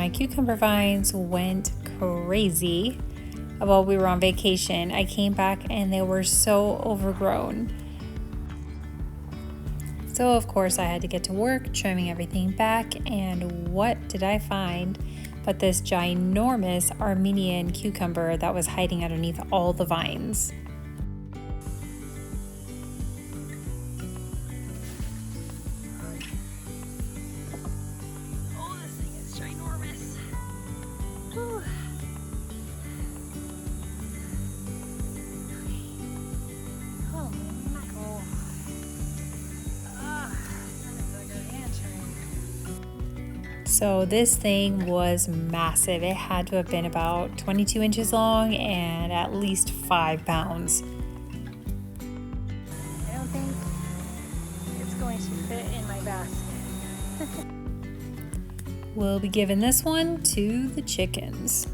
my cucumber vines went crazy while we were on vacation. I came back and they were so overgrown. So of course I had to get to work trimming everything back, and what did I find but this ginormous Armenian cucumber that was hiding underneath all the vines. Oh, this thing is ginormous. Whew. Oh, mackerel. So this thing was massive. It had to have been about 22 inches long and at least 5 pounds. I don't think it's going to fit in my basket. We'll be giving this one to the chickens.